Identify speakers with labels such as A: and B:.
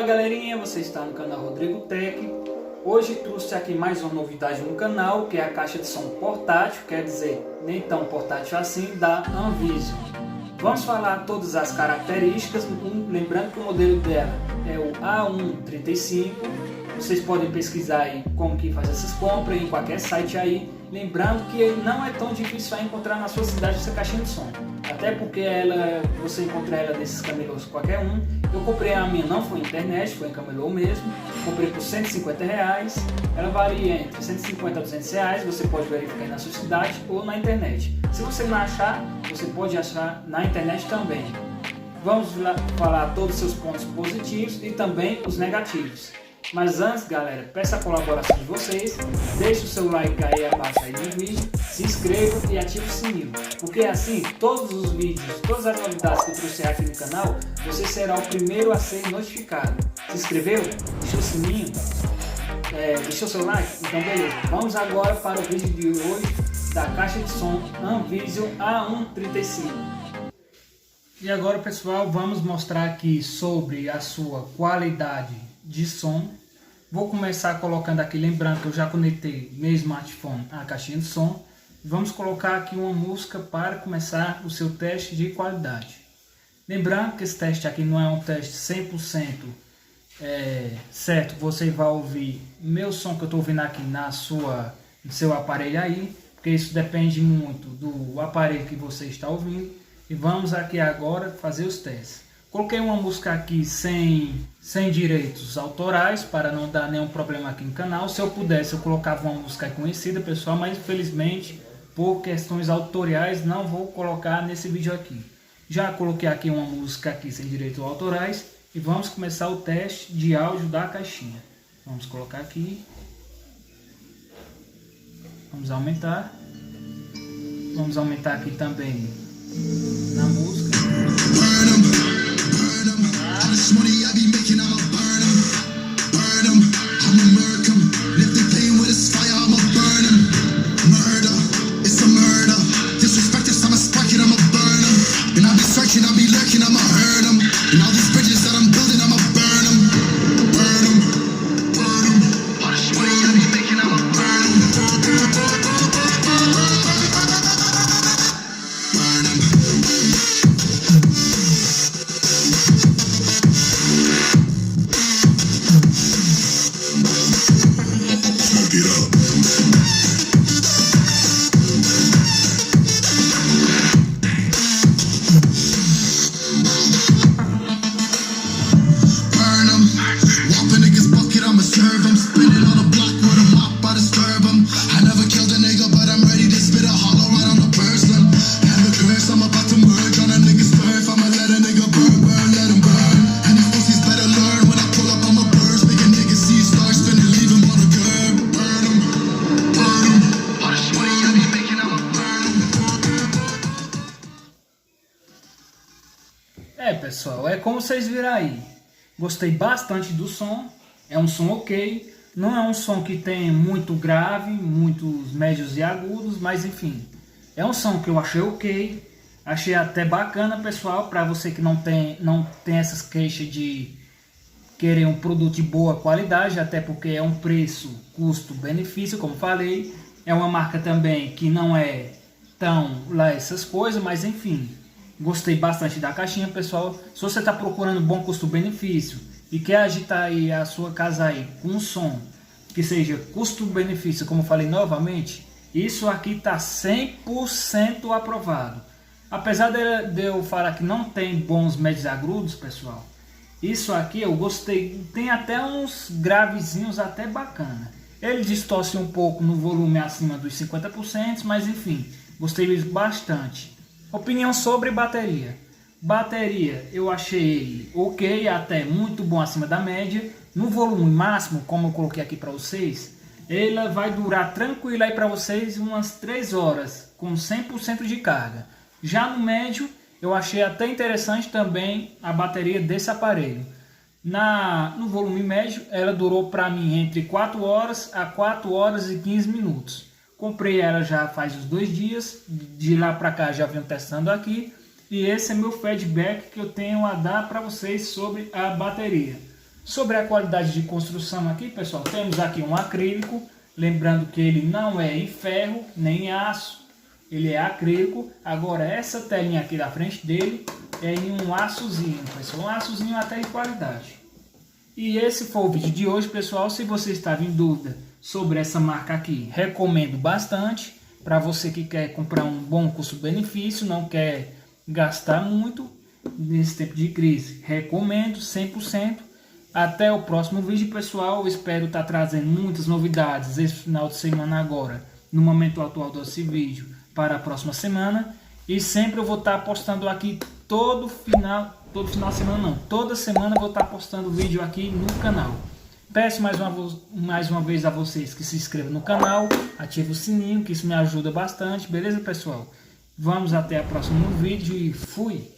A: Fala galerinha, você está no canal Rodrigo Tech. Hoje trouxe aqui mais uma novidade no canal, que é a caixa de som portátil, quer dizer, nem tão portátil assim, da Anvision. Vamos falar todas as características, lembrando que o modelo dela é o A135. Vocês podem pesquisar aí como que faz essas compras em qualquer site aí. Lembrando que não é tão difícil encontrar na sua cidade essa caixinha de som. Até porque você encontra ela nesses camelôs qualquer um. Eu comprei a minha, não foi na internet, foi em camelô mesmo. Comprei por R$150. Ela varia entre 150 a R$200. Você pode verificar aí na sua cidade ou na internet. Se você não achar, você pode achar na internet também. Vamos falar todos os seus pontos positivos e também os negativos. Mas antes, galera, peço a colaboração de vocês, deixe o seu like aí abaixo aí no vídeo, se inscreva e ative o sininho, porque assim, todos os vídeos, todas as novidades que eu trouxe aqui no canal, você será o primeiro a ser notificado. Se inscreveu? Deixou o sininho? Deixou o seu like? Então beleza, vamos agora para o vídeo de hoje da caixa de som Anvision A135. E agora, pessoal, vamos mostrar aqui sobre a sua qualidade de som. Vou começar colocando aqui, lembrando que eu já conectei meu smartphone à caixinha de som. Vamos colocar aqui uma música para começar o seu teste de qualidade. Lembrando que esse teste aqui não é um teste 100% certo. Você vai ouvir meu som que eu estou ouvindo aqui no seu aparelho aí, porque isso depende muito do aparelho que você está ouvindo. E vamos aqui agora fazer os testes. Coloquei uma música aqui sem direitos autorais, para não dar nenhum problema aqui no canal. Se eu pudesse, eu colocava uma música conhecida, pessoal, mas infelizmente, por questões autoriais, não vou colocar nesse vídeo aqui. Já coloquei aqui uma música aqui sem direitos autorais e vamos começar o teste de áudio da caixinha. Vamos colocar aqui. Vamos aumentar. Vamos aumentar aqui também na música. Money I be making, I'ma burn 'em, I'ma murk 'em. If they playing with this fire, I'ma burn 'em. Murder, it's a murder. Disrespect this, I'ma spark it, I'ma burn 'em. And I be searching, I be lurking, I'ma hurt 'em. And all these bridges that I'm building, I'ma burn 'em. Burn 'em, burn 'em. All this money I be making, I'ma burn 'em. Burn 'em. Pessoal, é como vocês viram aí. Gostei bastante do som. É um som ok. Não é um som que tem muito grave, muitos médios e agudos, mas enfim. É um som que eu achei ok. Achei até bacana, pessoal, para você que não tem essas queixas de querer um produto de boa qualidade, até porque é um preço, custo-benefício, como falei. É uma marca também que não é tão lá essas coisas, mas enfim. Gostei bastante da caixinha, pessoal. Se você está procurando bom custo-benefício e quer agitar aí a sua casa aí com um som que seja custo-benefício, como falei novamente, isso aqui está 100% aprovado. Apesar de eu falar que não tem bons médios agudos, pessoal, isso aqui eu gostei. Tem até uns gravezinhos até bacana. Ele distorce um pouco no volume acima dos 50%, mas enfim, gostei bastante. Opinião sobre bateria. Bateria, eu achei ok, até muito bom acima da média. No volume máximo, como eu coloquei aqui para vocês, ela vai durar tranquila aí para vocês umas 3 horas, com 100% de carga. Já no médio, eu achei até interessante também a bateria desse aparelho. No volume médio, ela durou para mim entre 4 horas a 4 horas e 15 minutos. Comprei ela já faz uns 2 dias, de lá para cá já venho testando aqui. E esse é meu feedback que eu tenho a dar para vocês sobre a bateria. Sobre a qualidade de construção aqui, pessoal, temos aqui um acrílico, lembrando que ele não é em ferro nem em aço, ele é acrílico. Agora essa telinha aqui da frente dele é em um açozinho, pessoal, um açozinho até de qualidade. E esse foi o vídeo de hoje, pessoal. Se você estava em dúvida sobre essa marca aqui, recomendo bastante para você que quer comprar um bom custo-benefício, não quer gastar muito nesse tempo de crise. Recomendo 100%. Até o próximo vídeo, pessoal. Eu espero estar trazendo muitas novidades esse final de semana agora, no momento atual desse vídeo, para a próxima semana. E sempre eu vou estar postando aqui todo final de semana não, toda semana eu vou estar postando vídeo aqui no canal. Peço mais uma vez a vocês que se inscrevam no canal, ative o sininho, que isso me ajuda bastante, beleza, pessoal? Vamos até o próximo vídeo e fui!